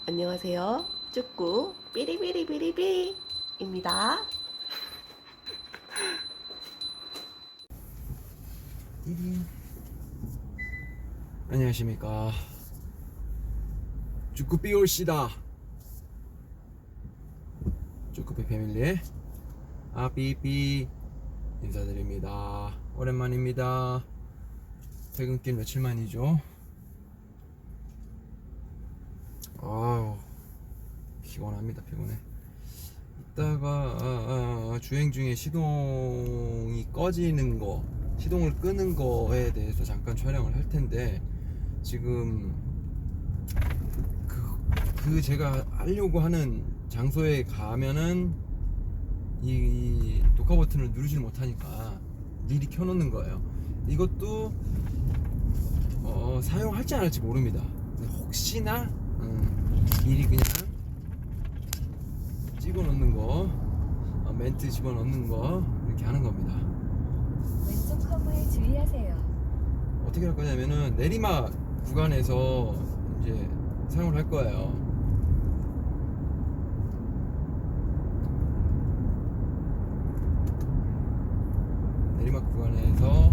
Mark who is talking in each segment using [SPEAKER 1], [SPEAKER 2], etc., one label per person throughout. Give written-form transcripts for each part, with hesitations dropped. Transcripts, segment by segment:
[SPEAKER 1] 안녕하세요. 쭈꾸 삐리삐리삐리삐입니다.
[SPEAKER 2] 안녕하십니까. 쭈꾸삐 올시다. 쭈꾸삐 패밀리 아삐삐 인사드립니다. 오랜만입니다. 퇴근길 며칠 만이죠. 아우 피곤합니다. 피곤해. 이따가 주행 중에 시동이 꺼지는 거, 시동을 끄는 거에 대해서 잠깐 촬영을 할 텐데, 지금 그 제가 하려고 하는 장소에 가면은 이 녹화 버튼을 누르지 못하니까 미리 켜놓는 거예요. 이것도 사용할지 안 할지 모릅니다. 혹시나 미리 그냥 찍어놓는 거, 멘트 집어넣는 거, 이렇게 하는 겁니다.
[SPEAKER 3] 왼쪽 커브에 주의하세요.
[SPEAKER 2] 어떻게 할 거냐면은 내리막 구간에서 이제 사용을 할 거예요. 내리막 구간에서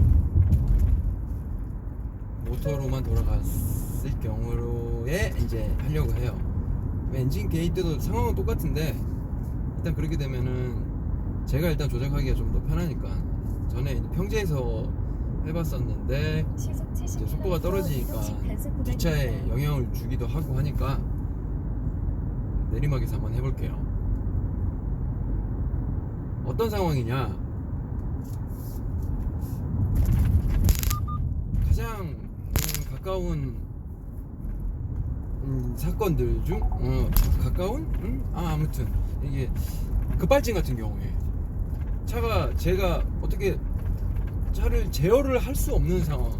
[SPEAKER 2] 모터로만 돌아갔을 경우에 이제 하려고 해요. 엔진 게이트도 상황은 똑같은데, 일단 그렇게 되면은 제가 일단 조작하기가 좀 더 편하니까, 전에 평지에서 해봤었는데
[SPEAKER 3] 시속
[SPEAKER 2] 이제
[SPEAKER 3] 70km
[SPEAKER 2] 속도가 떨어지니까 뒷차에 영향을 주기도 하고 하니까 내리막에서 한번 해볼게요. 어떤 상황이냐, 가장 가까운 사건들 중 가까운 아무튼 이게 급발진 같은 경우에 제가 어떻게 차를 제어를 할 수 없는 상황,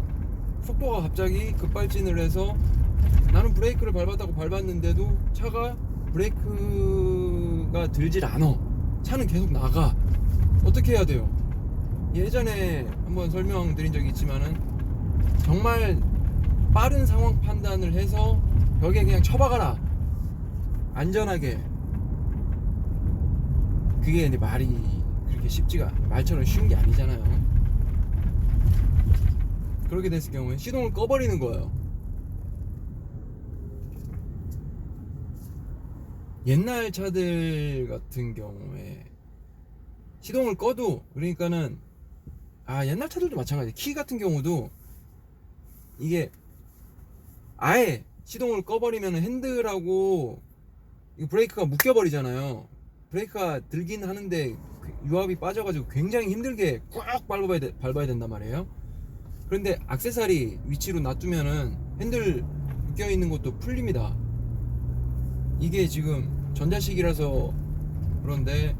[SPEAKER 2] 속도가 갑자기 급발진을 해서 나는 브레이크를 밟았다고 밟았는데도 차가 브레이크가 들질 않아. 차는 계속 나가. 어떻게 해야 돼요? 예전에 한번 설명드린 적이 있지만은, 정말 빠른 상황 판단을 해서 벽에 그냥 쳐박아라, 안전하게. 그게 이제 말이 그렇게 쉽지가, 말처럼 쉬운 게 아니잖아요. 그렇게 됐을 경우에 시동을 꺼버리는 거예요. 옛날 차들 같은 경우에 시동을 꺼도, 그러니까는 옛날 차들도 마찬가지. 키 같은 경우도 이게 아예 시동을 꺼버리면 핸들하고 브레이크가 묶여버리잖아요. 브레이크가 들긴 하는데 유압이 빠져가지고 굉장히 힘들게 꽉 밟아야 된단 말이에요. 그런데 액세서리 위치로 놔두면은 핸들 묶여있는 것도 풀립니다. 이게 지금 전자식이라서 그런데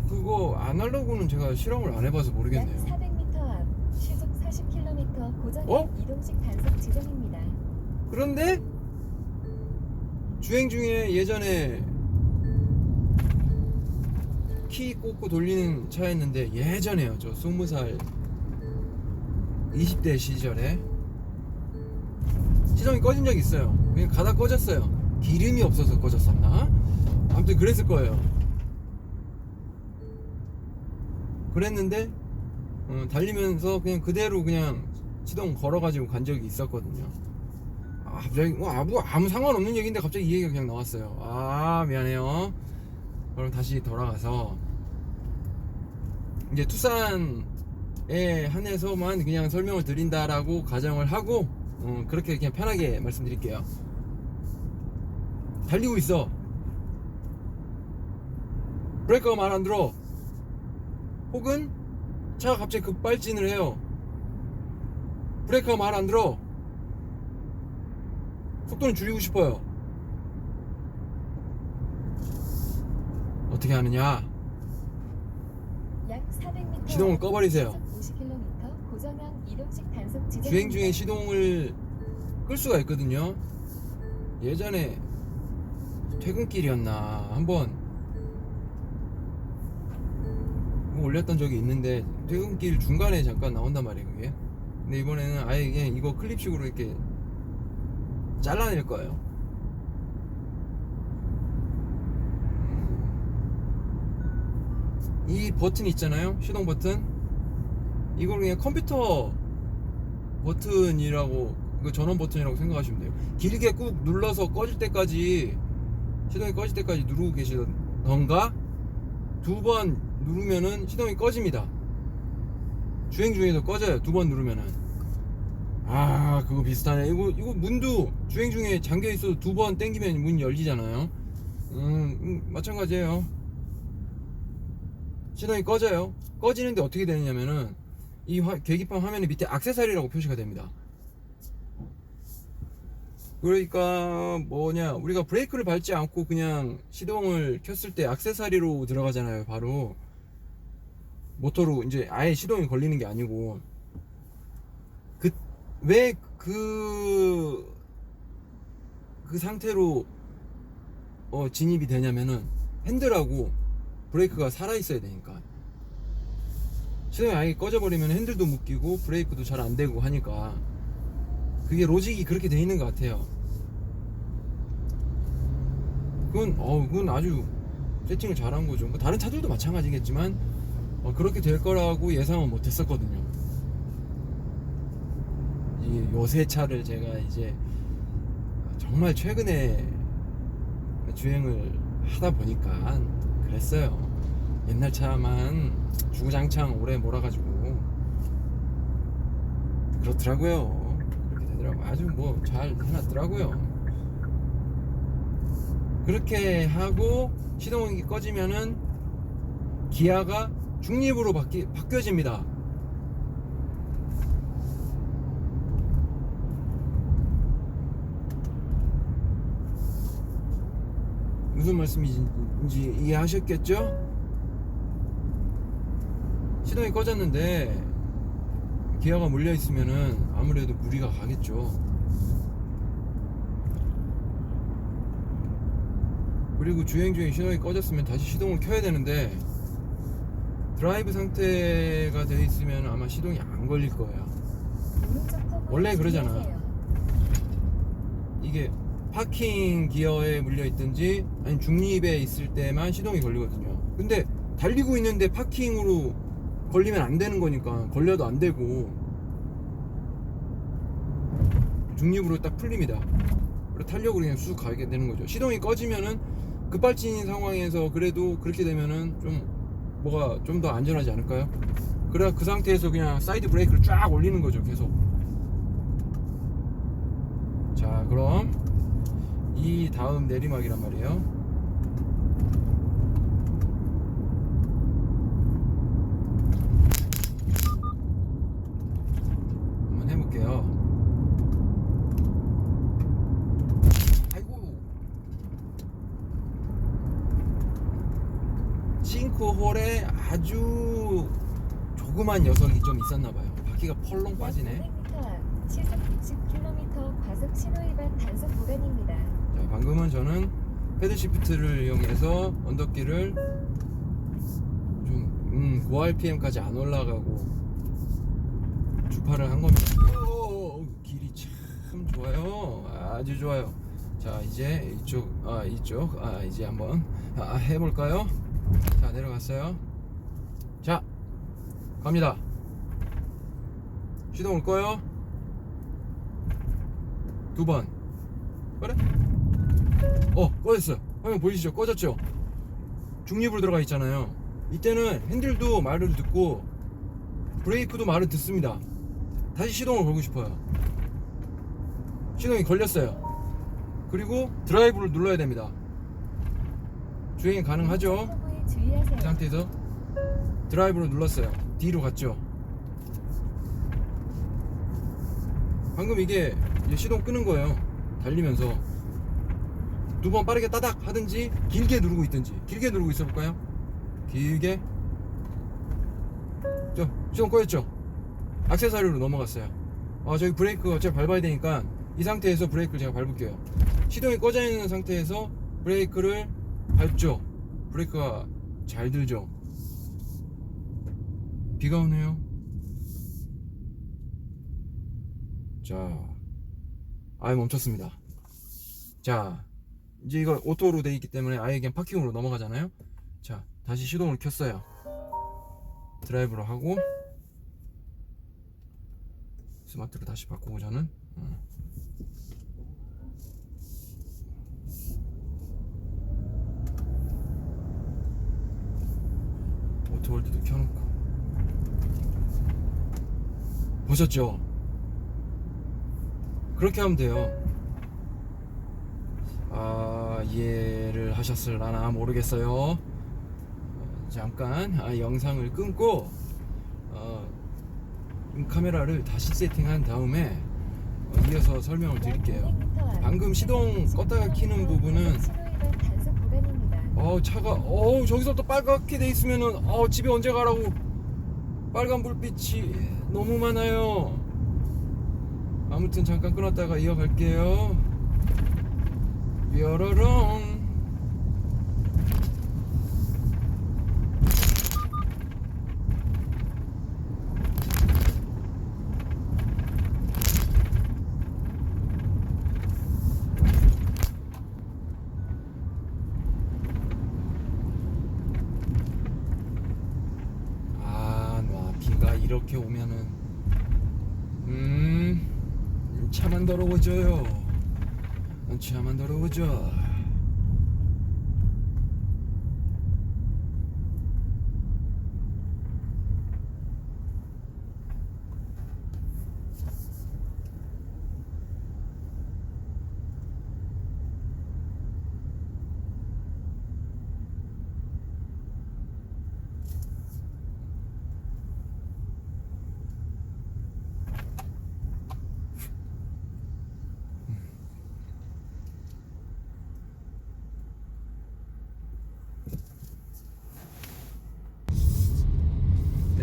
[SPEAKER 2] 그거 아날로그는 제가 실험을 안 해봐서
[SPEAKER 3] 약
[SPEAKER 2] 모르겠네요.
[SPEAKER 3] 400m 앞 시속 40km 고정형 이동식 단속 지점입니다.
[SPEAKER 2] 그런데 주행 중에 예전에 키 꽂고 돌리는 차였는데, 예전에요. 저 20살 20대 시절에 시동이 꺼진 적이 있어요. 그냥 가다 꺼졌어요. 기름이 없어서 꺼졌었나? 아무튼 그랬을 거예요. 그랬는데 달리면서 그냥 그대로 그냥 시동 걸어가지고 간 적이 있었거든요. 갑자기 아무 상관없는 얘기인데 갑자기 이 얘기가 그냥 나왔어요. 미안해요. 그럼 다시 돌아가서 이제 투싼에 한해서만 그냥 설명을 드린다라고 가정을 하고, 그렇게 그냥 편하게 말씀드릴게요. 달리고 있어. 브레이크가 말 안 들어. 혹은 차가 갑자기 급발진을 해요. 브레이크가 말 안 들어. 속도는 줄이고 싶어요. 어떻게 하느냐?
[SPEAKER 3] 약 400m
[SPEAKER 2] 시동을 꺼버리세요.
[SPEAKER 3] 시속 50km 고정형 이동식 단속 지점입니다.
[SPEAKER 2] 주행 중에 시동을 끌 수가 있거든요. 예전에 퇴근길이었나 한번 올렸던 적이 있는데, 퇴근길 중간에 잠깐 나온단 말이에요, 그게. 근데 이번에는 아예 그냥 이거 클립식으로 이렇게 잘라낼 거예요. 이 버튼 있잖아요, 시동 버튼. 이걸 그냥 컴퓨터 버튼이라고, 그 전원 버튼이라고 생각하시면 돼요. 길게 꾹 눌러서 꺼질 때까지, 시동이 꺼질 때까지 누르고 계시던가, 2번 누르면은 시동이 꺼집니다. 주행 중에도 꺼져요, 2번 누르면은. 아, 그거 비슷하네. 이거 문도 주행 중에 잠겨 있어도 2번 땡기면 문 열리잖아요. 마찬가지예요. 시동이 꺼져요. 꺼지는데 어떻게 되느냐면은 이 계기판 화면에 밑에 액세서리라고 표시가 됩니다. 그러니까 뭐냐, 우리가 브레이크를 밟지 않고 그냥 시동을 켰을 때 액세서리로 들어가잖아요. 바로 모터로 이제 아예 시동이 걸리는 게 아니고, 왜 그 상태로 진입이 되냐면은 핸들하고 브레이크가 살아있어야 되니까. 시동이 아예 꺼져버리면 핸들도 묶이고 브레이크도 잘 안되고 하니까, 그게 로직이 그렇게 돼 있는 것 같아요. 그건 아주 세팅을 잘한 거죠. 뭐 다른 차들도 마찬가지겠지만 그렇게 될 거라고 예상은 못 했었거든요. 이 요새 차를 제가 이제 정말 최근에 주행을 하다 보니까 그랬어요. 옛날 차만 주구장창 오래 몰아가지고 그렇더라고요. 그렇게 되더라고요. 아주 뭐 잘 해놨더라고요. 그렇게 하고 시동이 꺼지면은 기아가 중립으로 바뀌어집니다. 무슨 말씀인지 이해하셨겠죠? 시동이 꺼졌는데 기아가 몰려 있으면은 아무래도 무리가 가겠죠. 그리고 주행 중에 시동이 꺼졌으면 다시 시동을 켜야 되는데, 드라이브 상태가 되어 있으면 아마 시동이 안 걸릴 거예요. 원래 그러잖아. 이게 파킹 기어에 물려 있든지 아니면 중립에 있을 때만 시동이 걸리거든요. 근데 달리고 있는데 파킹으로 걸리면 안 되는 거니까, 걸려도 안 되고 중립으로 딱 풀립니다. 그리고 탄력으로 그냥 쑥 가게 되는 거죠. 시동이 꺼지면은 급발진인 상황에서 그래도 그렇게 되면은 좀 뭐가 좀 더 안전하지 않을까요? 그래야 그 상태에서 그냥 사이드 브레이크를 쫙 올리는 거죠, 계속. 자, 그럼 이 다음 내리막이란 말이에요. 한번 해볼게요. 싱크홀에 아주 조그만 녀석이 좀 있었나봐요. 바퀴가 펄렁 빠지네.
[SPEAKER 3] 500m 시속 60km 과속 신호위반 단속 구간입니다.
[SPEAKER 2] 자, 방금은 저는 패들 시프트를 이용해서 언덕길을 좀 고 RPM까지 안 올라가고 주파를 한 겁니다. 길이 참 좋아요. 아주 좋아요. 자, 이제 이쪽 이제 한번 해볼까요? 자, 내려갔어요. 자, 갑니다. 시동을 꺼요. 2번. 그래? 꺼졌어요. 화면 보이시죠? 꺼졌죠? 중립으로 들어가 있잖아요. 이때는 핸들도 말을 듣고 브레이크도 말을 듣습니다. 다시 시동을 걸고 싶어요. 시동이 걸렸어요. 그리고 드라이브를 눌러야 됩니다. 주행이 가능하죠? 이 상태에서 드라이브를 눌렀어요. D로 갔죠. 방금 이게 이제 시동 끄는 거예요. 달리면서 2번 빠르게 따닥 하든지 길게 누르고 있든지. 길게 누르고 있어 볼까요? 길게. 시동 꺼였죠? 액세서리로 넘어갔어요. 저기 브레이크 어차피 밟아야 되니까 이 상태에서 브레이크를 제가 밟을게요. 시동이 꺼져 있는 상태에서 브레이크를 밟죠. 브레이크가 잘 들죠. 비가 오네요. 자, 멈췄습니다. 자, 이제 이거 오토로 돼 있기 때문에 아예 그냥 파킹으로 넘어가잖아요. 자, 다시 시동을 켰어요. 드라이브로 하고 스마트로 다시 바꾸고 저는 오토홀드도 켜놓고 보셨죠? 그렇게 하면 돼요. 이해를 하셨을라나 모르겠어요. 잠깐 영상을 끊고 카메라를 다시 세팅한 다음에 이어서 설명을 드릴게요. 방금 시동 껐다가 키는 부분은
[SPEAKER 3] 신호위반 단속 구간입니다.
[SPEAKER 2] 차가 저기서 또 빨갛게 돼 있으면은 집에 언제 가라고. 빨간 불빛이 너무 많아요. 아무튼 잠깐 끊었다가 이어갈게요. 뾰로롱. 비가 이렇게 오면은 차만 더러워져요. 차만 더러워져.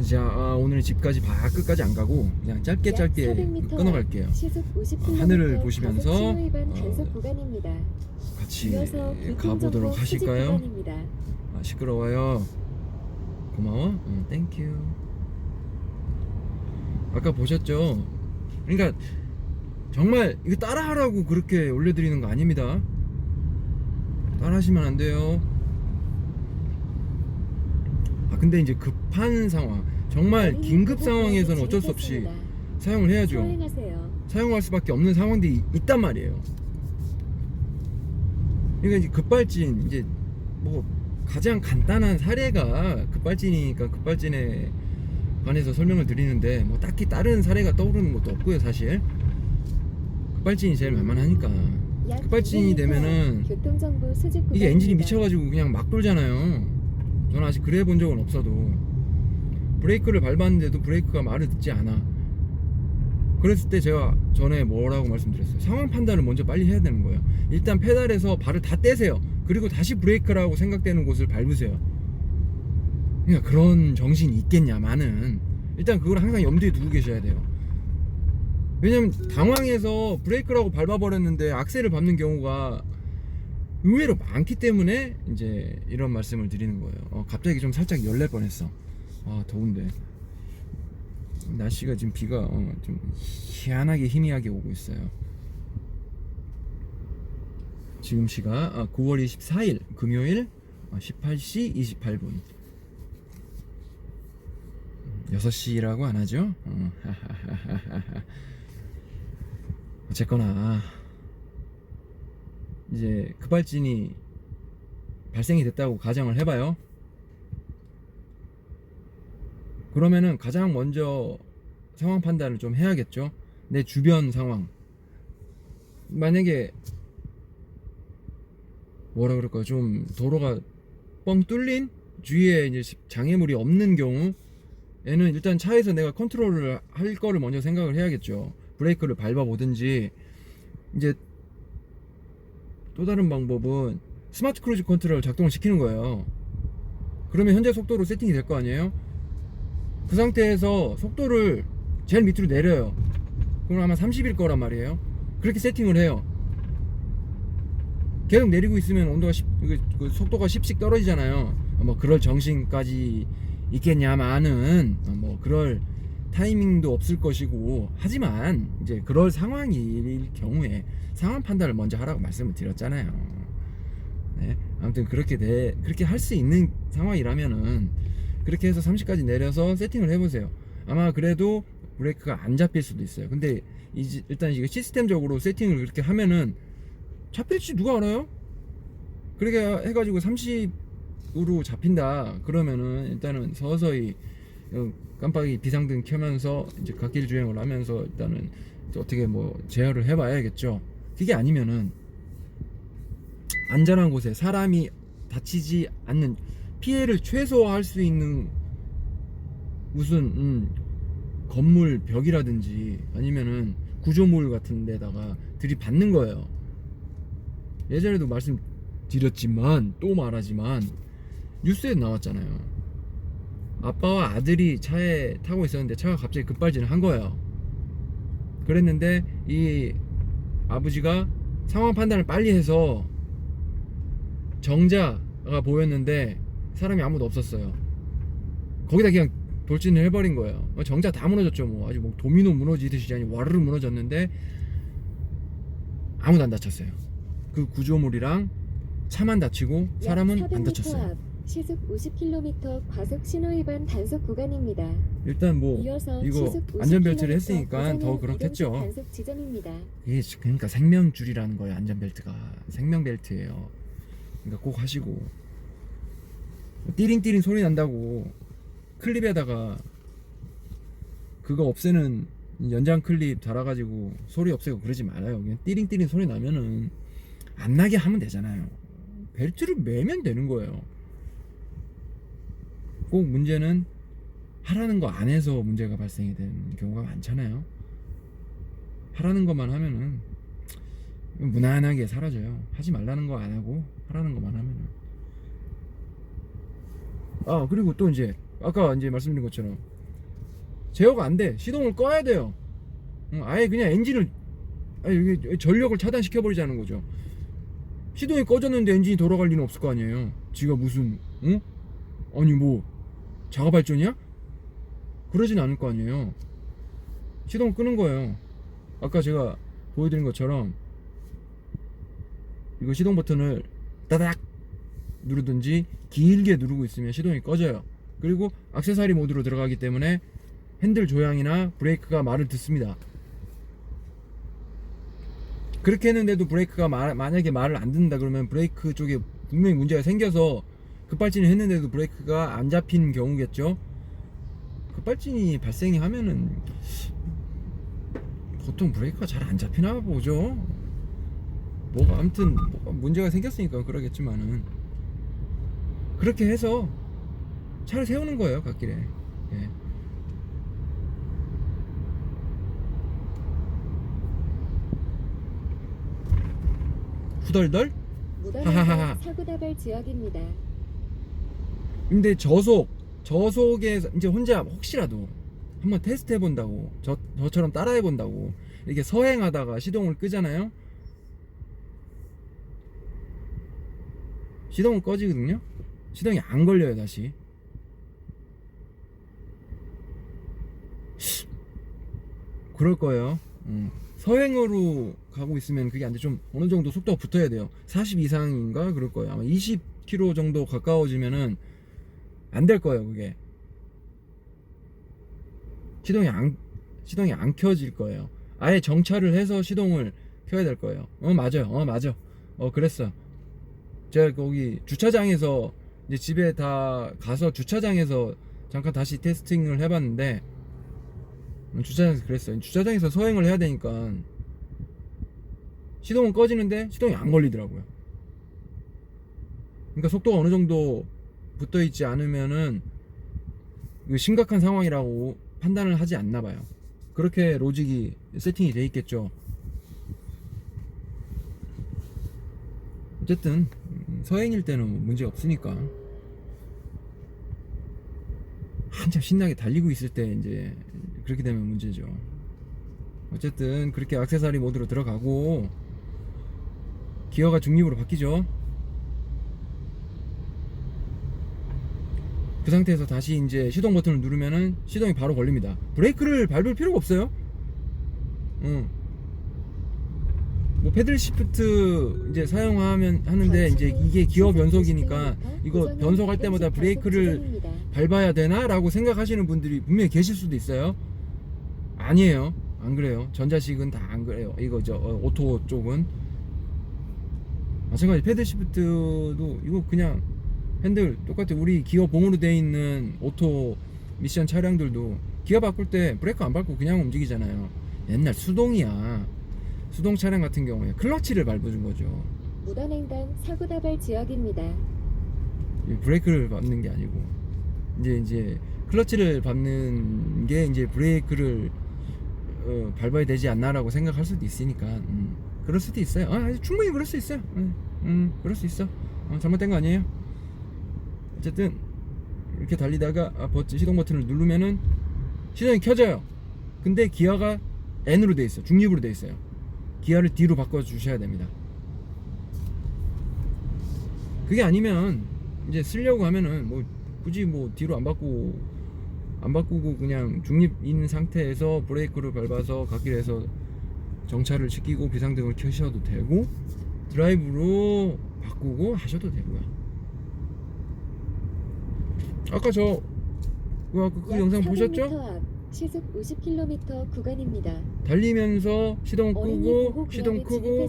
[SPEAKER 2] 자, 오늘 집까지 끝까지 안 가고 그냥 짧게
[SPEAKER 3] 약 400m
[SPEAKER 2] 끊어갈게요.
[SPEAKER 3] 시속 50km
[SPEAKER 2] 하늘을 보시면서
[SPEAKER 3] 신호위반 단속 구간입니다.
[SPEAKER 2] 같이
[SPEAKER 3] 이어서
[SPEAKER 2] 가보도록
[SPEAKER 3] 교통정보 수집
[SPEAKER 2] 하실까요?
[SPEAKER 3] 구간입니다.
[SPEAKER 2] 시끄러워요. 고마워. 땡큐. 아까 보셨죠? 그러니까 정말 이거 따라하라고 그렇게 올려드리는 거 아닙니다. 따라하시면 안 돼요. 근데 이제 급한 상황, 정말 긴급 상황에서는 어쩔 수 없이 사용을 해야죠.
[SPEAKER 3] 서행하세요.
[SPEAKER 2] 사용할 수밖에 없는 상황들이 있단 말이에요. 그러니까 이제 급발진, 이제 뭐 가장 간단한 사례가 급발진이니까 급발진에 관해서 설명을 드리는데 뭐 딱히 다른 사례가 떠오르는 것도 없고요. 사실 급발진이 제일 만만하니까. 급발진이 되면은
[SPEAKER 3] 교통정보 수집
[SPEAKER 2] 이게 엔진이
[SPEAKER 3] 구간입니다.
[SPEAKER 2] 미쳐가지고 그냥 막 돌잖아요. 저는 아직 그래 본 적은 없어도 브레이크를 밟았는데도 브레이크가 말을 듣지 않아. 그랬을 때 제가 전에 뭐라고 말씀드렸어요? 상황 판단을 먼저 빨리 해야 되는 거예요. 일단 페달에서 발을 다 떼세요. 그리고 다시 브레이크라고 생각되는 곳을 밟으세요. 그러니까 그런 정신이 있겠냐마는 일단 그걸 항상 염두에 두고 계셔야 돼요. 왜냐면 당황해서 브레이크라고 밟아버렸는데 악셀을 밟는 경우가 의외로 많기 때문에 이제 이런 말씀을 드리는 거예요. 갑자기 좀 살짝 열날 뻔했어. 더운데 날씨가 지금 비가 좀 희한하게 희미하게 오고 있어요. 지금 시각 9월 24일 금요일 18시 28분 6시라고 안 하죠? 어쨌거나 이제 급발진이 발생이 됐다고 가정을 해봐요. 그러면은 가장 먼저 상황 판단을 좀 해야겠죠. 내 주변 상황. 만약에 뭐라 그럴까요? 좀 도로가 뻥 뚫린 주위에 이제 장애물이 없는 경우에는 일단 차에서 내가 컨트롤을 할 거를 먼저 생각을 해야겠죠. 브레이크를 밟아 보든지. 이제 또 다른 방법은 스마트 크루즈 컨트롤을 작동을 시키는 거예요. 그러면 현재 속도로 세팅이 될 거 아니에요. 그 상태에서 속도를 제일 밑으로 내려요. 그럼 아마 30일 거란 말이에요. 그렇게 세팅을 해요. 계속 내리고 있으면 온도가 속도가 10씩 떨어지잖아요. 뭐 그럴 정신까지 있겠냐마는 뭐 그럴 타이밍도 없을 것이고, 하지만 이제 그럴 상황일 경우에 상황 판단을 먼저 하라고 말씀을 드렸잖아요. 네, 아무튼 그렇게 할 수 있는 상황이라면은 그렇게 해서 30까지 내려서 세팅을 해보세요. 아마 그래도 브레이크가 안 잡힐 수도 있어요. 근데 일단 이거 시스템적으로 세팅을 그렇게 하면은 잡힐지 누가 알아요? 그렇게 해가지고 30으로 잡힌다 그러면은 일단은 서서히 깜빡이 비상등 켜면서 이제 갓길 주행을 하면서 일단은 어떻게 뭐 제어를 해봐야겠죠. 그게 아니면은 안전한 곳에 사람이 다치지 않는, 피해를 최소화할 수 있는 무슨 건물 벽이라든지 아니면은 구조물 같은 데다가 들이받는 거예요. 예전에도 말씀드렸지만 또 말하지만 뉴스에 나왔잖아요. 아빠와 아들이 차에 타고 있었는데 차가 갑자기 급발진을 한 거예요. 그랬는데 이 아버지가 상황 판단을 빨리 해서 정자가 보였는데 사람이 아무도 없었어요. 거기다 그냥 돌진을 해버린 거예요. 정자 다 무너졌죠. 뭐 아주 뭐 도미노 무너지듯이 아니 와르르 무너졌는데 아무도 안 다쳤어요. 그 구조물이랑 차만 다치고 사람은 안 다쳤어요.
[SPEAKER 3] 앞, 시속 50km 과속 신호 위반 단속 구간입니다.
[SPEAKER 2] 일단 뭐
[SPEAKER 3] 이어서
[SPEAKER 2] 이거
[SPEAKER 3] 시속 50km
[SPEAKER 2] 안전벨트를 했으니까 더
[SPEAKER 3] 고장난
[SPEAKER 2] 그렇겠죠.
[SPEAKER 3] 이동식 단속 지점입니다.
[SPEAKER 2] 이게 그러니까 생명줄이라는 거예요. 안전벨트가 생명벨트예요. 그러니까 꼭 하시고, 띠링띠링 소리 난다고 클립에다가 그거 없애는 연장 클립 달아가지고 소리 없애고 그러지 말아요. 그냥 띠링띠링 소리 나면은 안 나게 하면 되잖아요. 벨트를 매면 되는 거예요. 꼭 문제는 하라는 거 안 해서 문제가 발생이 되는 경우가 많잖아요. 하라는 것만 하면은 무난하게 사라져요. 하지 말라는 거 안 하고 하라는 것만 하면은. 아, 그리고 또 이제 아까 이제 말씀드린 것처럼 제어가 안 돼. 시동을 꺼야 돼요. 아예 그냥 엔진을, 이게 전력을 차단시켜 버리자는 거죠. 시동이 꺼졌는데 엔진이 돌아갈 리는 없을 거 아니에요. 지가 무슨 아니 뭐 자가 발전이야? 그러진 않을 거 아니에요. 시동을 끄는 거예요. 아까 제가 보여드린 것처럼 이거 시동 버튼을 따닥 누르든지 길게 누르고 있으면 시동이 꺼져요. 그리고 액세서리 모드로 들어가기 때문에 핸들 조향이나 브레이크가 말을 듣습니다. 그렇게 했는데도 브레이크가 만약에 말을 안 듣는다 그러면 브레이크 쪽에 분명히 문제가 생겨서 급발진을 했는데도 브레이크가 안 잡힌 경우겠죠. 급발진이 발생이 하면은 보통 브레이크가 잘 안 잡히나 보죠. 뭐가 아무튼 뭐가 문제가 생겼으니까 그러겠지만은 그렇게 해서 차를 세우는 거예요, 갓길에. 예. 후덜덜?
[SPEAKER 3] 무단횡단 사고다발 지역입니다.
[SPEAKER 2] 근데 저속에서 이제 혼자 혹시라도 한번 테스트 해본다고, 저처럼 따라 해본다고 이렇게 서행하다가 시동을 끄잖아요. 시동은 꺼지거든요. 시동이 안 걸려요. 다시 그럴 거예요. 서행으로 가고 있으면 그게 안 돼. 좀 어느 정도 속도가 붙어야 돼요. 40 이상인가 그럴 거예요. 아마 20km 정도 가까워지면은 안 될 거예요. 그게 시동이 안 켜질 거예요. 아예 정차를 해서 시동을 켜야 될 거예요. 맞아요. 맞아. 그랬어. 제가 거기 주차장에서 이제 집에 다 가서 주차장에서 잠깐 다시 테스팅을 해봤는데 주차장에서 그랬어요. 주차장에서 서행을 해야 되니까 시동은 꺼지는데 시동이 안 걸리더라고요. 그러니까 속도가 어느 정도 붙어 있지 않으면은 심각한 상황이라고 판단을 하지 않나 봐요. 그렇게 로직이 세팅이 돼 있겠죠. 어쨌든 서행일 때는 문제 없으니까 한참 신나게 달리고 있을 때 이제 그렇게 되면 문제죠. 어쨌든 그렇게 액세서리 모드로 들어가고 기어가 중립으로 바뀌죠. 그 상태에서 다시 이제 시동 버튼을 누르면은 시동이 바로 걸립니다. 브레이크를 밟을 필요가 없어요. 뭐 패들 시프트 이제 사용하면 하는데 이제 이게 기어 변속이니까 이거 변속할 때마다 브레이크를 밟아야 되나? 라고 생각하시는 분들이 분명히 계실 수도 있어요. 아니에요. 안 그래요. 전자식은 다 안 그래요. 이거 오토 쪽은 마찬가지. 패들 시프트도 이거 그냥 핸들 똑같아. 우리 기어 봉으로 되어 있는 오토 미션 차량들도 기어 바꿀 때 브레이크 안 밟고 그냥 움직이잖아요. 옛날 수동이야. 수동 차량 같은 경우에 클러치를 밟아준 거죠.
[SPEAKER 3] 무단횡단 사고다발 지역입니다.
[SPEAKER 2] 브레이크를 밟는 게 아니고 이제 클러치를 밟는 게 이제 브레이크를 밟아야 되지 않나라고 생각할 수도 있으니까 그럴 수도 있어요. 충분히 그럴 수 있어요. 그럴 수 있어. 잘못된 거 아니에요. 어쨌든 이렇게 달리다가 시동 버튼을 누르면은 시동이 켜져요. 근데 기어가 N으로 돼 있어. 중립으로 돼 있어요. 기어를 D로 바꿔 주셔야 됩니다. 그게 아니면 이제 쓰려고 하면은 뭐 굳이 뭐 D로 안 바꾸고 그냥 중립 있는 상태에서 브레이크를 밟아서 갓길에서 정차를 시키고 비상등을 켜셔도 되고 드라이브로 바꾸고 하셔도 되고요. 아까 그 영상 보셨죠?
[SPEAKER 3] 앞 시속 50km 구간입니다.
[SPEAKER 2] 달리면서 시동 끄고 시동 끄고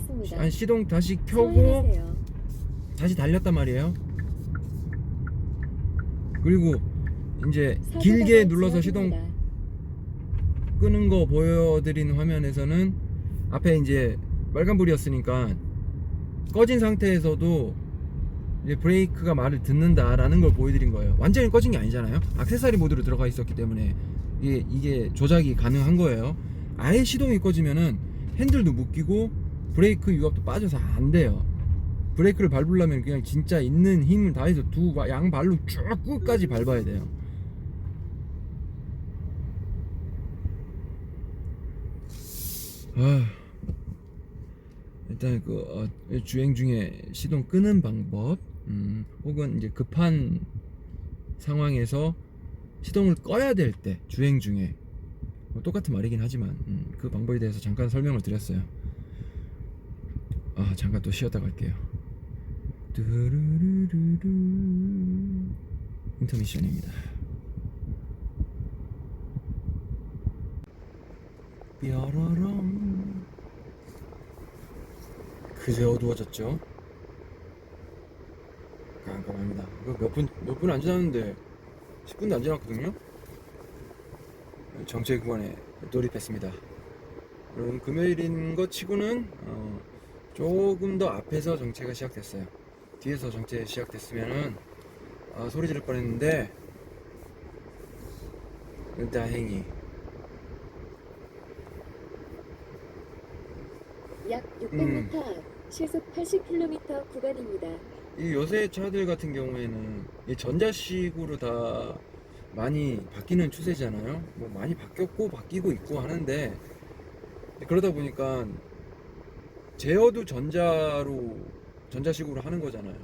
[SPEAKER 2] 시동 다시 켜고
[SPEAKER 3] 서행하세요.
[SPEAKER 2] 다시 달렸단 말이에요. 그리고 이제 길게 눌러서 시동 끄는 거 보여드린 화면에서는 앞에 이제 빨간불이었으니까 꺼진 상태에서도 이제 브레이크가 말을 듣는다라는 걸 보여드린 거예요. 완전히 꺼진 게 아니잖아요. 액세서리 모드로 들어가 있었기 때문에 이게 조작이 가능한 거예요. 아예 시동이 꺼지면은 핸들도 묶이고 브레이크 유압도 빠져서 안 돼요. 브레이크를 밟으려면 그냥 진짜 있는 힘을 다해서 양 발로 쭉 끝까지 밟아야 돼요. 일단 주행 중에 시동 끄는 방법, 혹은 이제 급한 상황에서 시동을 꺼야 될 때 주행 중에 똑같은 말이긴 하지만 그 방법에 대해서 잠깐 설명을 드렸어요. 잠깐 또 쉬었다 갈게요. 뚜루루루루 인터미션입니다. 뾰로롱. 그새 어두워졌죠? 깜깜합니다. 몇 분 안 지났는데 10분도 안 지났거든요. 정체 구간에 돌입했습니다. 여러분, 금요일인 것 치고는 조금 더 앞에서 정체가 시작됐어요. 뒤에서 정체 시작됐으면은 소리 지를 뻔했는데 다행히
[SPEAKER 3] 약 600m 앞 시속 80km 구간입니다.
[SPEAKER 2] 이 요새 차들 같은 경우에는 이 전자식으로 다 많이 바뀌는 추세잖아요. 뭐 많이 바뀌었고 바뀌고 있고 하는데, 그러다 보니까 제어도 전자식으로 하는 거잖아요.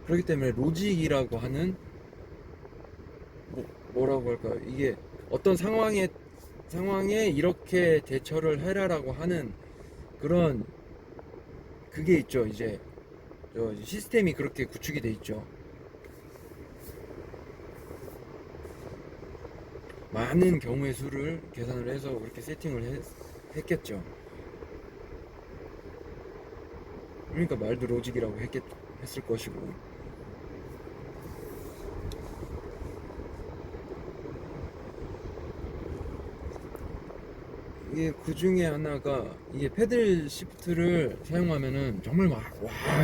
[SPEAKER 2] 그렇기 때문에 로직이라고 하는 뭐라고 할까요? 이게 어떤 상황에 이렇게 대처를 해라라고 하는 그런 그게 있죠. 이제 시스템이 그렇게 구축이 돼 있죠. 많은 경우의 수를 계산을 해서 그렇게 세팅을 했겠죠. 그러니까 말도 로직이라고 했을 것이고. 이게 그 중에 하나가 이게 패들 시프트를 사용하면은 정말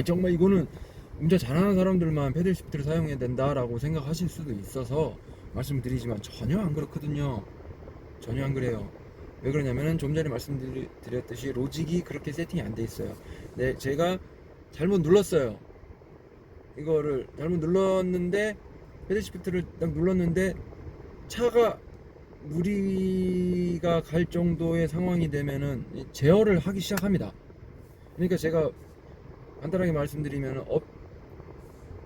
[SPEAKER 2] 정말 이거는 운전 잘하는 사람들만 패들 시프트를 사용해야 된다라고 생각하실 수도 있어서 말씀드리지만 전혀 안 그렇거든요. 전혀 안 그래요. 왜 그러냐면은 좀 전에 말씀드렸듯이 로직이 그렇게 세팅이 안 돼 있어요. 네, 제가 잘못 눌렀어요. 이거를 잘못 눌렀는데 패들 시프트를 딱 눌렀는데 차가 무리가 갈 정도의 상황이 되면은 제어를 하기 시작합니다. 그러니까 제가 간단하게 말씀드리면은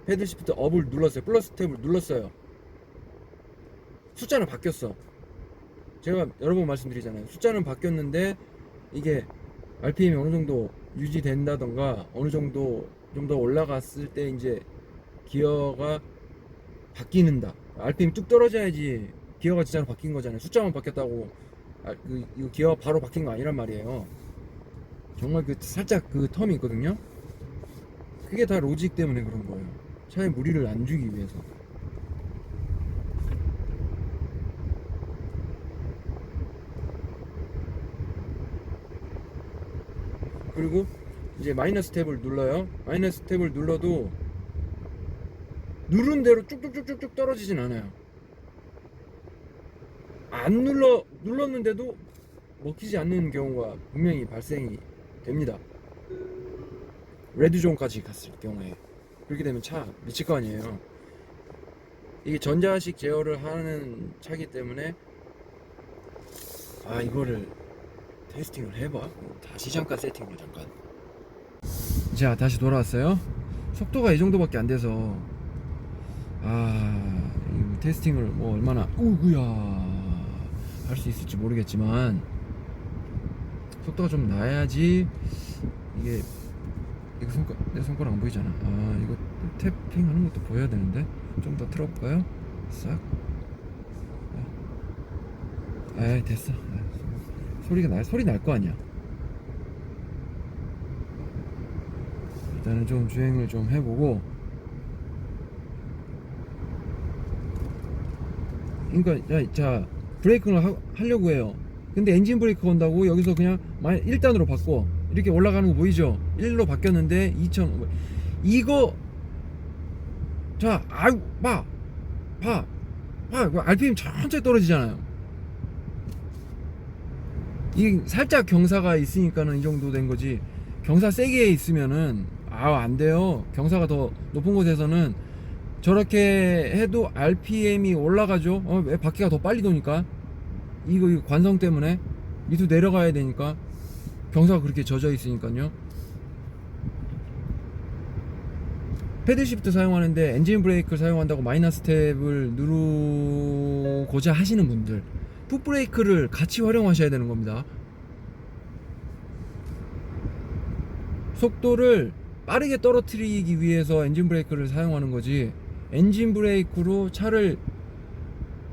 [SPEAKER 2] 패들 시프트 업을 눌렀어요. 플러스 탭을 눌렀어요. 숫자는 바뀌었어. 제가 여러 번 말씀드리잖아요. 숫자는 바뀌었는데 이게 RPM이 어느 정도 유지된다던가 어느 정도 좀 더 올라갔을 때 이제 기어가 바뀌는다. RPM이 뚝 떨어져야지 기어가 진짜로 바뀐 거잖아요. 숫자만 바뀌었다고 이 기어가 바로 바뀐 거 아니란 말이에요. 정말 그 살짝 그 텀이 있거든요. 그게 다 로직 때문에 그런 거예요. 차에 무리를 안 주기 위해서. 그리고 이제 마이너스 탭을 눌러요. 마이너스 탭을 눌러도 누른 대로 쭉쭉쭉쭉 떨어지진 않아요. 안 눌렀는데도 먹히지 않는 경우가 분명히 발생이 됩니다. 레드존까지 갔을 경우에. 그렇게 되면 차 미칠 거 아니에요. 이게 전자식 제어를 하는 차기 때문에 이거를 테스팅을 해봐. 다시 잠깐 세팅을 잠깐. 자, 다시 돌아왔어요. 속도가 이 정도밖에 안 돼서 이 테스팅을 뭐 얼마나 할 수 있을지 모르겠지만 속도가 좀 나야지. 이게 이거 내 손가락 안 보이잖아. 이거 탭핑하는 것도 보여야 되는데 좀 더 틀어볼까요? 싹. 됐어. 소리 날 거 아니야. 일단은 좀 주행을 좀 해보고. 그러니까 자 브레이크를 하려고 해요. 근데 엔진 브레이크 건다고 여기서 그냥 1단으로 바꿔 이렇게 올라가는 거 보이죠? 1로 바뀌었는데 2000 이거 자 봐 RPM 천천히 떨어지잖아요. 이게 살짝 경사가 있으니까는 이 정도 된 거지. 경사 세게 있으면은 안 돼요. 경사가 더 높은 곳에서는 저렇게 해도 RPM이 올라가죠. 왜 바퀴가 더 빨리 도니까. 이거 관성 때문에 밑으로 내려가야 되니까. 경사가 그렇게 젖어 있으니까요. 패들 시프트 사용하는데 엔진 브레이크를 사용한다고 마이너스 탭을 누르고자 하시는 분들, 풋 브레이크를 같이 활용하셔야 되는 겁니다. 속도를 빠르게 떨어뜨리기 위해서 엔진 브레이크를 사용하는 거지, 엔진 브레이크로 차를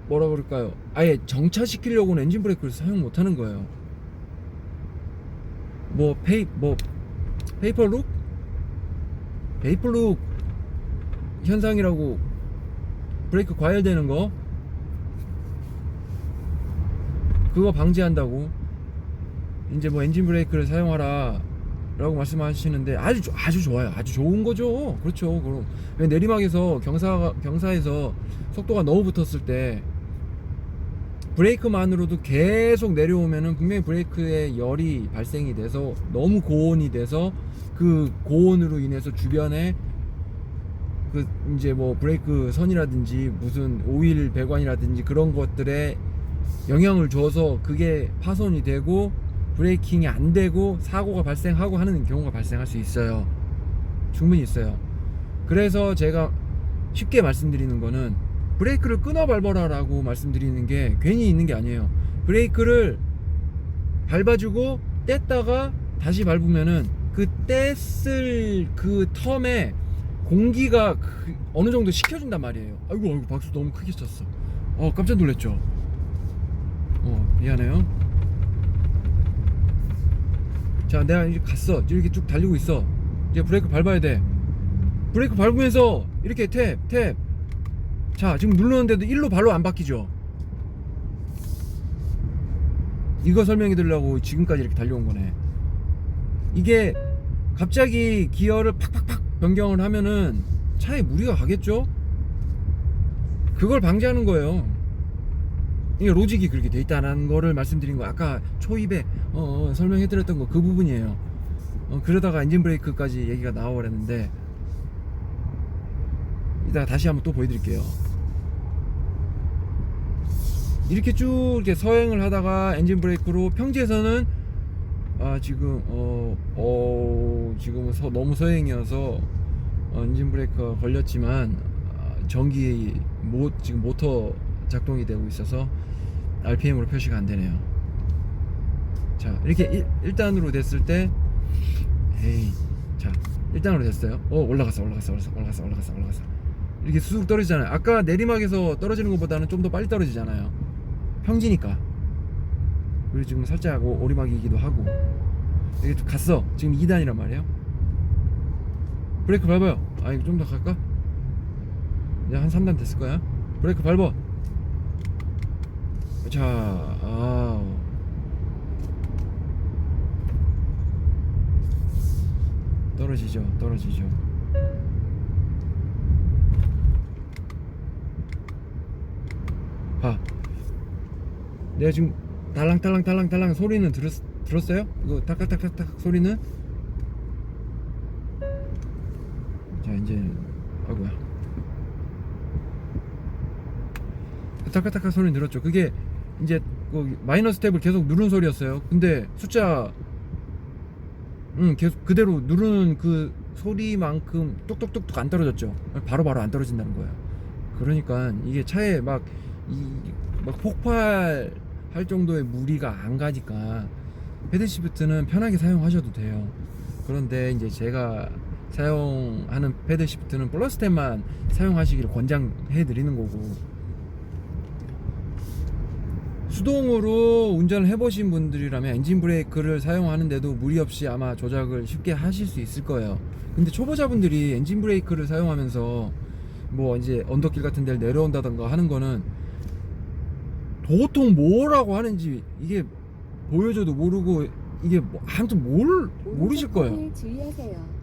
[SPEAKER 2] 뭐라 그럴까요? 아예 정차시키려고는 엔진 브레이크를 사용 못 하는 거예요. 페이퍼룩 현상이라고, 브레이크 과열되는 거 그거 방지한다고 이제 엔진 브레이크를 사용하라 라고 말씀하시는데 아주 좋아요. 아주 좋은 거죠. 그렇죠. 그럼 왜 내리막에서 경사에서 속도가 너무 붙었을 때 브레이크만으로도 계속 내려오면은 분명히 브레이크에 열이 발생이 돼서 너무 고온이 돼서 그 고온으로 인해서 주변에 이제 브레이크 선이라든지 무슨 오일 배관이라든지 그런 것들에 영향을 줘서 그게 파손이 되고 브레이킹이 안 되고 사고가 발생하고 하는 경우가 발생할 수 있어요. 충분히 있어요. 그래서 제가 쉽게 말씀드리는 거는 브레이크를 끊어 밟아라 라고 말씀드리는 게 괜히 있는 게 아니에요. 브레이크를 밟아주고 뗐다가 다시 밟으면은 그 뗐을 그 텀에 공기가 어느 정도 식혀준단 말이에요. 아이고 박수 너무 크게 쳤어. 깜짝 놀랐죠. 미안해요. 자, 내가 이제 갔어. 이렇게 쭉 달리고 있어. 이제 브레이크 밟아야 돼. 브레이크 밟으면서 이렇게 탭. 자, 지금 누르는데도 1로 발로 안 바뀌죠. 이거 설명해 드리려고 지금까지 이렇게 달려온 거네. 이게 갑자기 기어를 팍팍팍 변경을 하면은 차에 무리가 가겠죠. 그걸 방지하는 거예요. 이게 로직이 그렇게 돼 있다는 거를 말씀드린 거, 아까 초입에 설명해 드렸던 거 그 부분이에요. 그러다가 엔진 브레이크까지 얘기가 나와버렸는데 이따가 다시 한번 또 보여드릴게요. 이렇게 쭉 이렇게 서행을 하다가 엔진 브레이크로 평지에서는 지금 지금은 너무 서행이어서 엔진 브레이크가 걸렸지만 전기 지금 모터 작동이 되고 있어서 RPM으로 표시가 안 되네요. 자, 이렇게 1단으로 됐을 때, 에이, 자, 1단으로 됐어요. 올라갔어. 이렇게 쑥 떨어지잖아요. 아까 내리막에서 떨어지는 것보다는 좀 더 빨리 떨어지잖아요. 평지니까. 그리고 지금 살짝 오리막이기도 하고. 이게 갔어. 지금 2단이란 말이에요. 브레이크 밟아요. 이거 좀 더 갈까? 이제 한 3단 됐을 거야. 브레이크 밟아. 자, 떨어지죠. 봐. 내가 지금 달랑달랑 소리는 들었어요? 이거 탁탁탁탁 소리는? 자, 이제 아이고야. 타카타카 소리 들었죠. 그게 이제 마이너스 탭을 계속 누른 소리였어요. 근데 숫자 계속 그대로 누르는 그 소리만큼 똑똑똑똑 안 떨어졌죠. 바로바로 안 떨어진다는 거예요. 그러니까 이게 차에 막 폭발할 정도의 무리가 안 가니까 패들 시프트는 편하게 사용하셔도 돼요. 그런데 이제 제가 사용하는 패들 시프트는 플러스 탭만 사용하시기를 권장해 드리는 거고, 수동으로 운전을 해보신 분들이라면 엔진 브레이크를 사용하는데도 무리 없이 아마 조작을 쉽게 하실 수 있을 거예요. 근데 초보자분들이 엔진 브레이크를 사용하면서 뭐 이제 언덕길 같은 데를 내려온다던가 하는 거는 도통 뭐라고 하는지 이게 보여줘도 모르고, 이게 아무튼 모르실 거예요.
[SPEAKER 3] 주의하세요.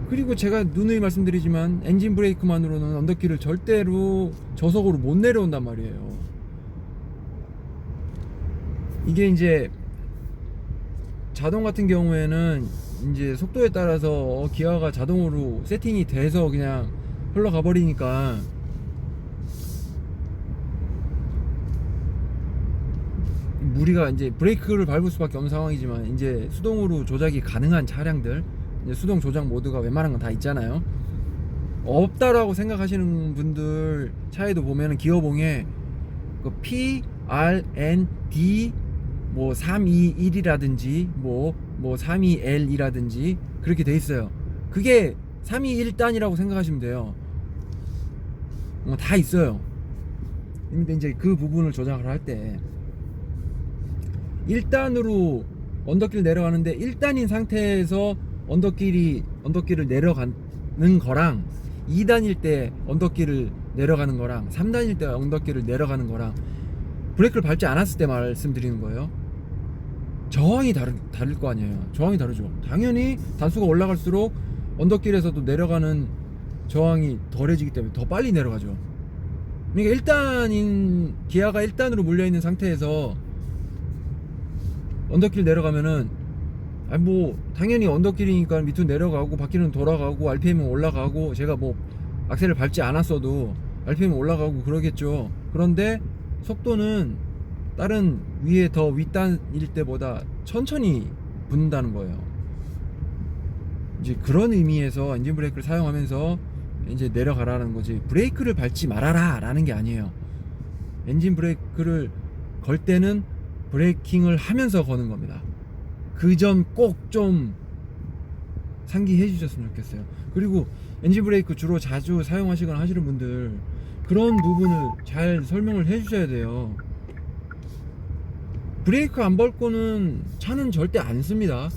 [SPEAKER 2] 그리고 제가 누누이 말씀드리지만 엔진 브레이크만으로는 언덕길을 절대로 저속으로 못 내려온단 말이에요. 이게 이제 자동 같은 경우에는 이제 속도에 따라서 기아가 자동으로 세팅이 돼서 그냥 흘러가 버리니까 무리가 이제 브레이크를 밟을 수밖에 없는 상황이지만, 이제 수동으로 조작이 가능한 차량들, 이제 수동 조작 모드가 웬만한 건 다 있잖아요. 없다라고 생각하시는 분들 차에도 보면은 기어봉에 그 P, R, N, D 뭐 321이라든지 뭐 32L이라든지 그렇게 돼 있어요. 그게 321단이라고 생각하시면 돼요. 다 있어요. 근데 이제 그 부분을 조작을 할 때 1단으로 언덕길 내려가는데 1단인 상태에서 언덕길을 내려가는 거랑 2단일 때 언덕길을 내려가는 거랑 3단일 때 언덕길을 내려가는 거랑 브레이크를 밟지 않았을 때 말씀드리는 거예요. 저항이 다를 거 아니에요. 저항이 다르죠. 당연히 단수가 올라갈수록 언덕길에서도 내려가는 저항이 덜해지기 때문에 더 빨리 내려가죠. 그러니까 기아가 1단으로 몰려있는 상태에서 언덕길 내려가면은 뭐 당연히 언덕길이니까 밑으로 내려가고 바퀴는 돌아가고 RPM은 올라가고, 제가 뭐 악셀을 밟지 않았어도 RPM은 올라가고 그러겠죠. 그런데 속도는 다른 위에 더 윗단일 때보다 천천히 붙는다는 거예요. 이제 그런 의미에서 엔진 브레이크를 사용하면서 이제 내려가라는 거지, 브레이크를 밟지 말아라 라는 게 아니에요. 엔진 브레이크를 걸 때는 브레이킹을 하면서 거는 겁니다. 그 점 꼭 좀 상기해 주셨으면 좋겠어요. 그리고 엔진 브레이크 주로 자주 사용하시거나 하시는 분들, 그런 부분을 잘 설명을 해 주셔야 돼요. 브레이크 안 밟고는 차는 절대 안 씁니다.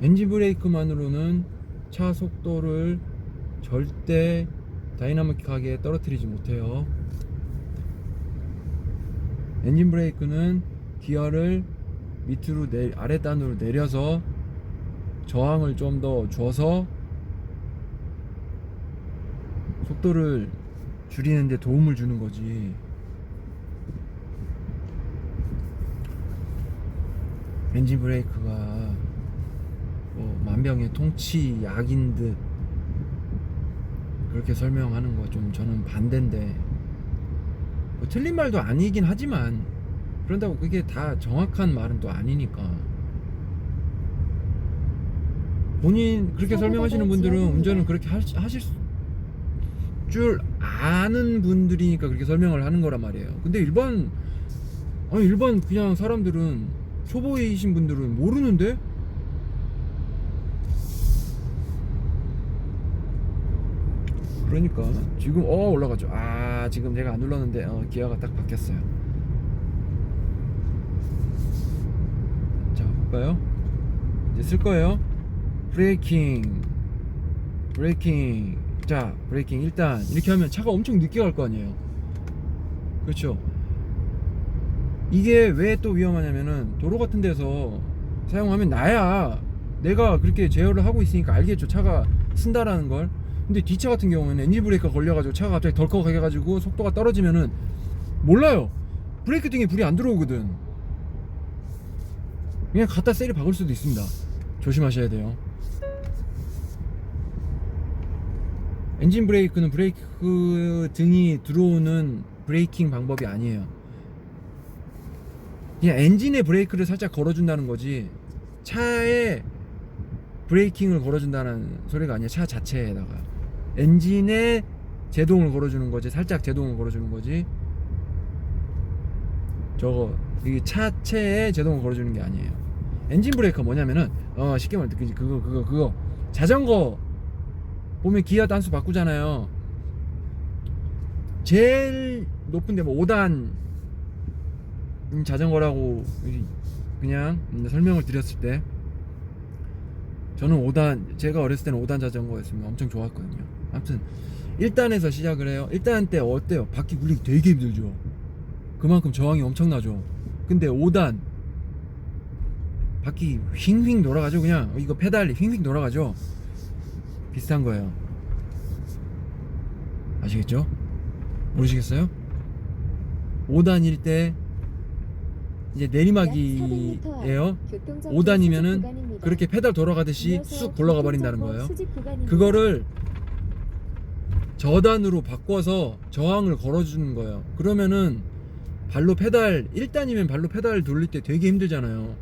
[SPEAKER 2] 엔진 브레이크만으로는 차 속도를 절대 다이나믹하게 떨어뜨리지 못해요. 엔진 브레이크는 기어를 밑으로 아랫단으로 내려서 저항을 좀 더 줘서 속도를 줄이는 데 도움을 주는 거지, 엔진 브레이크가 뭐 만병의 통치 약인 듯 그렇게 설명하는 거 좀 저는 반대인데, 뭐 틀린 말도 아니긴 하지만 그런다고 그게 다 정확한 말은 또 아니니까. 본인 그렇게 설명하시는 분들은
[SPEAKER 3] 지역입니다.
[SPEAKER 2] 운전을 그렇게 하실 줄 아는 분들이니까 그렇게 설명을 하는 거란 말이에요. 근데 일반 그냥 사람들은, 초보이신 분들은 모르는데? 그러니까 지금 올라가죠. 지금 제가 안 눌렀는데 기아가 딱 바뀌었어요. 자, 볼까요? 이제 쓸 거예요. 브레이킹. 자, 브레이킹. 일단 이렇게 하면 차가 엄청 늦게 갈 거 아니에요. 그렇죠? 이게 왜 또 위험하냐면은, 도로 같은 데서 사용하면 나야 내가 그렇게 제어를 하고 있으니까 알겠죠, 차가 쓴다라는 걸. 근데 뒷차 같은 경우에는 엔진 브레이크가 걸려가지고 차가 갑자기 덜컥 해가지고 속도가 떨어지면은 몰라요. 브레이크 등에 불이 안 들어오거든. 그냥 갖다 세게 박을 수도 있습니다. 조심하셔야 돼요. 엔진 브레이크는 브레이크 등이 들어오는 브레이킹 방법이 아니에요. 그냥 엔진에 브레이크를 살짝 걸어준다는 거지, 차에 브레이킹을 걸어준다는 소리가 아니야. 차 자체에다가 엔진에 제동을 걸어주는 거지, 살짝 제동을 걸어주는 거지. 이게 차체에 제동을 걸어주는 게 아니에요. 엔진 브레이크가 뭐냐면은 쉽게 말해 그거 자전거 보면 기아 단수 바꾸잖아요. 제일 높은데 뭐 5단 자전거라고 그냥 설명을 드렸을 때, 저는 5단, 제가 어렸을 때는 5단 자전거였으면 엄청 좋았거든요. 아무튼 1단에서 시작을 해요. 1단 때 어때요? 바퀴 굴리기 되게 힘들죠. 그만큼 저항이 엄청나죠. 근데 5단 바퀴 휙휙 돌아가죠. 그냥 이거 페달이 휙휙 돌아가죠. 비슷한 거예요. 아시겠죠? 모르시겠어요? 5단일 때 이제 내리막이에요. 5단이면은 그렇게 페달 돌아가듯이 쑥 굴러가 버린다는 거예요. 그거를 저단으로 바꿔서 저항을 걸어주는 거예요. 그러면은 발로 페달, 1단이면 발로 페달 돌릴 때 되게 힘들잖아요.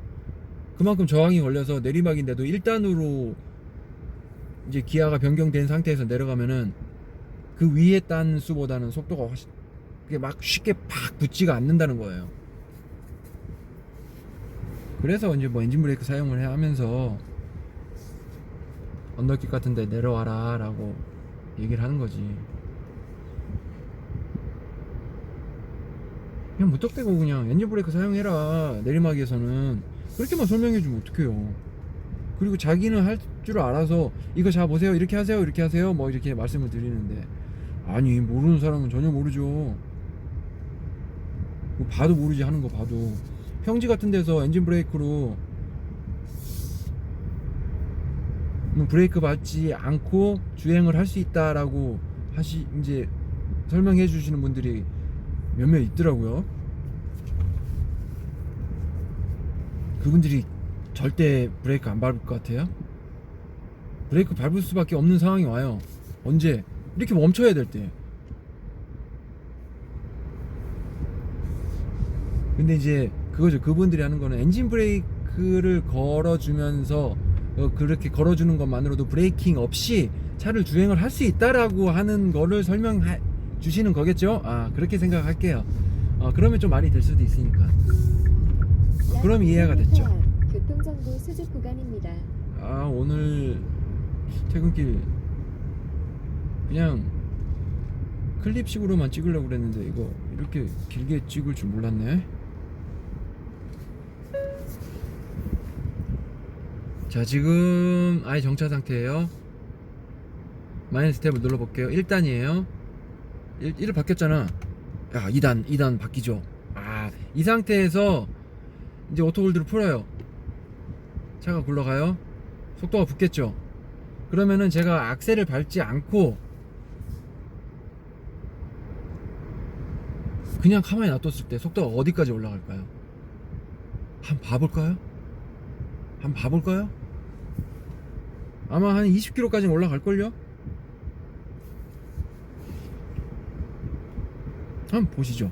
[SPEAKER 2] 그만큼 저항이 걸려서 내리막인데도 1단으로 이제 기아가 변경된 상태에서 내려가면은 그 위에 단수보다는 속도가 훨씬 그게 막 쉽게 팍 붙지가 않는다는 거예요. 그래서 이제 뭐 엔진 브레이크 사용을 하면서 언덕길 같은 데 내려와라 라고 얘기를 하는 거지. 그냥 무턱대고 그냥 엔진 브레이크 사용해라, 내리막에서는 그렇게만 설명해주면 어떡해요. 그리고 자기는 할 줄 알아서 이거 자 보세요, 이렇게 하세요, 이렇게 하세요, 뭐 이렇게 말씀을 드리는데, 아니 모르는 사람은 전혀 모르죠. 뭐 봐도 모르지, 하는 거 봐도. 평지 같은 데서 엔진 브레이크로 브레이크 밟지 않고 주행을 할 수 있다라고 이제 설명해 주시는 분들이 몇몇 있더라고요. 그분들이 절대 브레이크 안 밟을 것 같아요? 브레이크 밟을 수밖에 없는 상황이 와요. 언제? 이렇게 멈춰야 될 때. 근데 이제 그거죠. 그분들이 하는 거는 엔진 브레이크를 걸어주면서 그렇게 걸어주는 것만으로도 브레이킹 없이 차를 주행을 할 수 있다라고 하는 거를 설명해 주시는 거겠죠? 그렇게 생각할게요. 그러면 좀 말이 될 수도 있으니까. 그럼 이해가 됐죠.
[SPEAKER 3] 교통정보 수집 구간입니다.
[SPEAKER 2] 오늘 퇴근길 그냥 클립식으로만 찍으려고 그랬는데 이거 이렇게 길게 찍을 줄 몰랐네. 자, 지금 아예 정차 상태예요. 마이너스 탭을 눌러볼게요. 1단이에요 1 바뀌었잖아. 2단 바뀌죠. 이 상태에서 이제 오토홀드를 풀어요. 차가 굴러가요. 속도가 붙겠죠. 그러면은 제가 악셀을 밟지 않고 그냥 가만히 놔뒀을 때 속도가 어디까지 올라갈까요? 한번 봐볼까요? 아마 한 20km까지는 올라갈걸요? 한번 보시죠.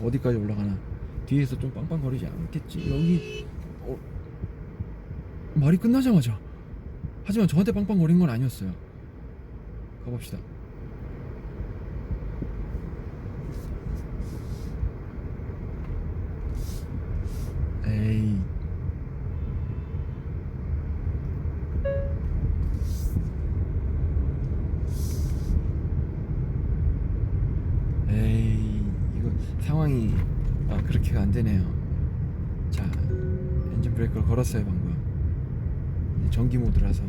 [SPEAKER 2] 어디까지 올라가나. 뒤에서 좀 빵빵거리지 않겠지. 여기 말이 끝나자마자 하지만 저한테 빵빵거린 건 아니었어요. 가봅시다. 에이, 이거 상황이 그렇게가 안 되네요. 자, 엔진 브레이크를 걸었어요 방금. 전기 모드라서.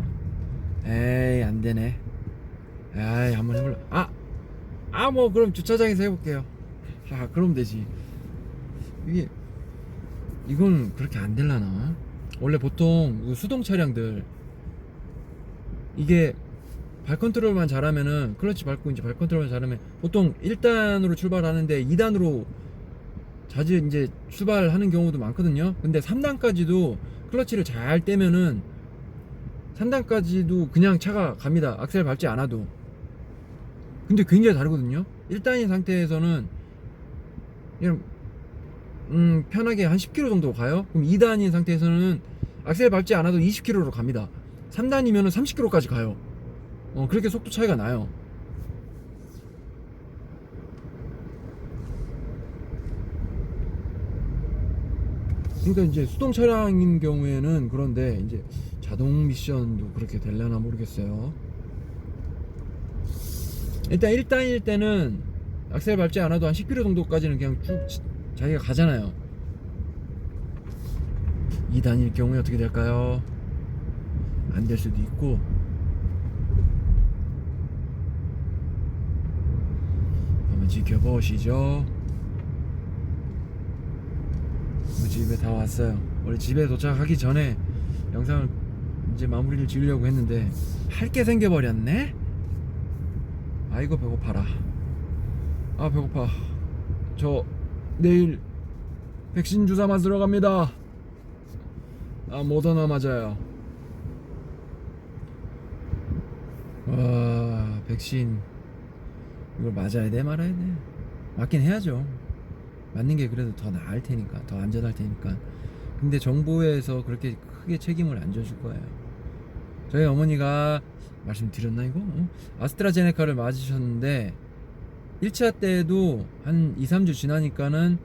[SPEAKER 2] 에이, 안 되네. 에이, 한번 해볼래. 뭐 그럼 주차장에서 해볼게요. 그럼 되지. 이건 그렇게 안 될라나? 원래 보통 수동 차량들 이게 발 컨트롤만 잘하면은, 클러치 밟고 이제 발 컨트롤만 잘하면 보통 1단으로 출발하는데 2단으로 자주 이제 출발하는 경우도 많거든요. 근데 3단까지도 클러치를 잘 떼면은 3단까지도 그냥 차가 갑니다. 악셀 밟지 않아도. 근데 굉장히 다르거든요. 1단인 상태에서는 그냥 편하게 한 10km 정도 가요. 그럼 2단인 상태에서는 악셀 밟지 않아도 20km로 갑니다. 3단이면은 30km까지 가요. 그렇게 속도 차이가 나요. 그러니까 이제 수동 차량인 경우에는 그런데 이제 자동 미션도 그렇게 되려나 모르겠어요. 일단 1단일 때는 악셀 밟지 않아도 한 10km 정도까지는 그냥 쭉 자기가 가잖아요. 2단일 경우에 어떻게 될까요? 안 될 수도 있고. 한번 지켜보시죠. 집에 다 왔어요. 원래 집에 도착하기 전에 영상을 이제 마무리를 지으려고 했는데 할 게 생겨버렸네. 아이고, 배고파라. 배고파. 저 내일 백신 주사 맞으러 갑니다. 모더나 맞아요. 와, 백신 이걸 맞아야 돼 말아야 돼? 맞긴 해야죠. 맞는 게 그래도 더 나을 테니까, 더 안전할 테니까. 근데 정부에서 그렇게 크게 책임을 안 져줄 거예요. 저희 어머니가 말씀드렸나 이거? 아스트라제네카를 맞으셨는데 1차 때도 한 2-3주 지나니까는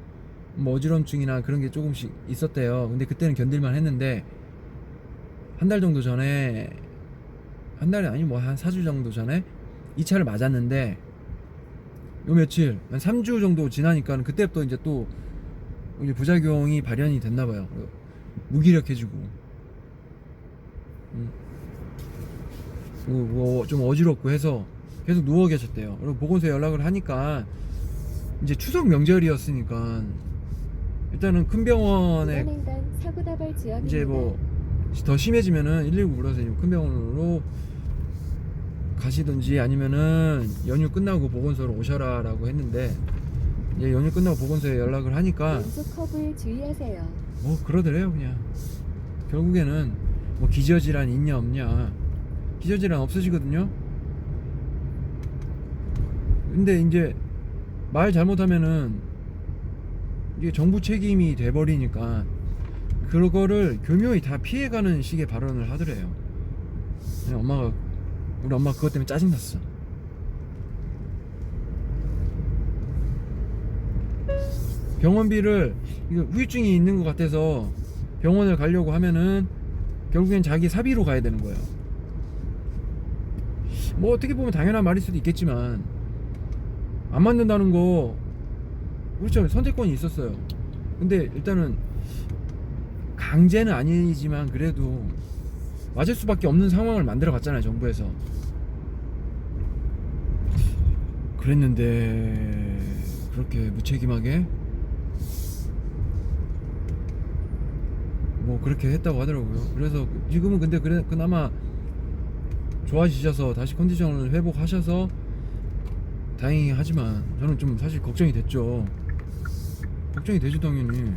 [SPEAKER 2] 뭐 어지럼증이나 그런 게 조금씩 있었대요. 근데 그때는 견딜만 했는데 한 달 정도 전에, 한 달이 아니 뭐 한 4주 정도 전에 2차를 맞았는데 요 며칠 한 3주 정도 지나니까 그때부터 이제 또 이제 부작용이 발현이 됐나봐요. 무기력해지고 좀 어지럽고 해서 계속 누워 계셨대요. 그리고 보건소에 연락을 하니까 이제 추석 명절이었으니까 일단은 큰 병원에 이제 뭐 더 심해지면은 119 불러서 큰 병원으로 가시든지 아니면은 연휴 끝나고 보건소로 오셔라 라고 했는데, 이제 연휴 끝나고 보건소에 연락을 하니까
[SPEAKER 3] 왼쪽 커브에 주의하세요.
[SPEAKER 2] 그러더래요. 그냥 결국에는 뭐 기저질환 있냐 없냐, 기저질환 없으시거든요. 근데 이제 말 잘못하면은 이게 정부 책임이 돼버리니까 그거를 교묘히 다 피해가는 식의 발언을 하더래요. 그냥 우리 엄마 그것 때문에 짜증났어. 병원비를, 이거 후유증이 있는 것 같아서 병원을 가려고 하면은 결국엔 자기 사비로 가야 되는 거예요. 뭐 어떻게 보면 당연한 말일 수도 있겠지만 안 맞는다는 거, 그렇죠, 선택권이 있었어요. 근데 일단은 강제는 아니지만 그래도 맞을 수밖에 없는 상황을 만들어 갔잖아요, 정부에서. 그랬는데 그렇게 무책임하게 뭐 그렇게 했다고 하더라고요. 그래서 지금은 근데 그나마 좋아지셔서 다시 컨디션을 회복하셔서 다행히, 하지만 저는 좀 사실 걱정이 됐죠. 걱정이 되죠, 당연히.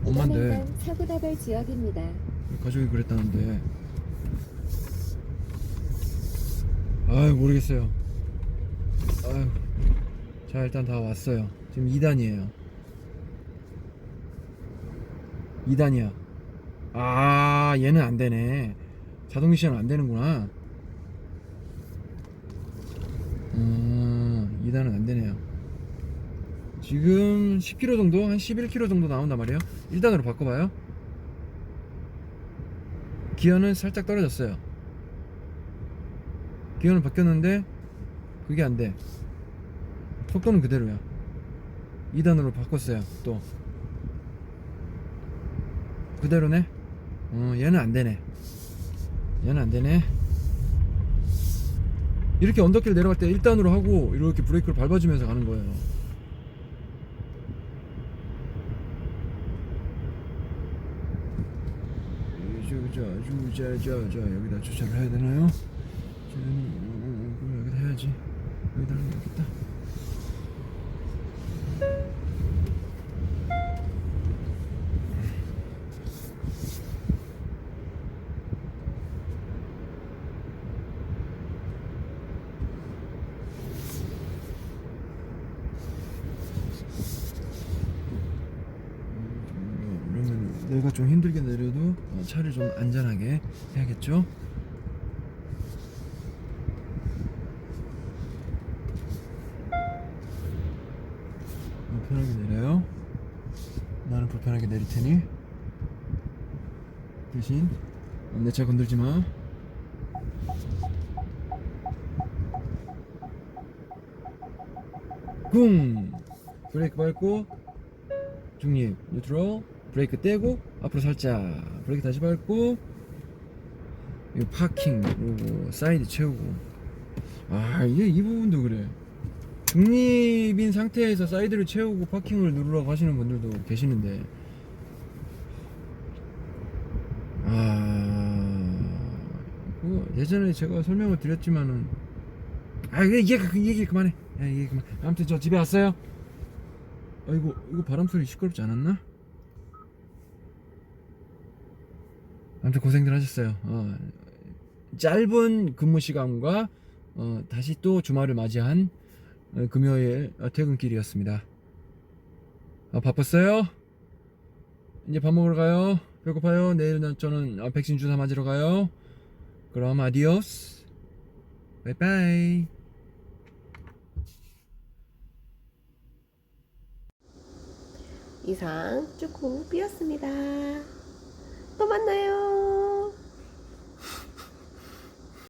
[SPEAKER 2] 엄마인데
[SPEAKER 3] 사고 다발 지역입니다.
[SPEAKER 2] 가족이 그랬다는데. 모르겠어요. 자, 일단 다 왔어요. 지금 2단이에요. 2단이야. 얘는 안 되네. 자동 미션 안 되는구나. 2단은 안 되네요. 지금 10km 정도, 한 11km 정도 나온단 말이에요. 1단으로 바꿔봐요. 기어는 살짝 떨어졌어요. 기어는 바뀌었는데 그게 안 돼. 속도는 그대로야. 2단으로 바꿨어요. 또 그대로네. 얘는 안 되네. 얘는 안 되네. 이렇게 언덕길 내려갈 때 1단으로 하고 이렇게 브레이크를 밟아주면서 가는 거예요. 자, 여기다 주차를 해야 되나요? 그럼 여기다 해야지. 여기다 하는 게 낫겠다. 그러면 내가 좀 힘들게 내려도 차를 좀 안전하게 해야겠죠? 편하게 내려요. 나는 불편하게 내릴 테니 대신 내 차 건들지 마. 쿵! 브레이크 밟고 중립 뉴트럴, 브레이크 떼고 앞으로 살짝 브레이크 다시 밟고 이 파킹 그리고 사이드 채우고. 이게 이 부분도 그래. 중립인 상태에서 사이드를 채우고 파킹을 누르라고 하시는 분들도 계시는데 예전에 제가 설명을 드렸지만은 얘기 그만해. 얘기 그만. 아무튼 저 집에 왔어요. 이거 바람 소리 시끄럽지 않았나? 아무튼 고생들 하셨어요. 짧은 근무 시간과 다시 또 주말을 맞이한 금요일 퇴근길이었습니다. 바빴어요? 이제 밥 먹으러 가요. 배고파요. 내일 저는 백신 주사 맞으러 가요. 그럼 아디오스. 바이바이.
[SPEAKER 1] 이상 쭈꾸 삐었습니다. 또 만나요.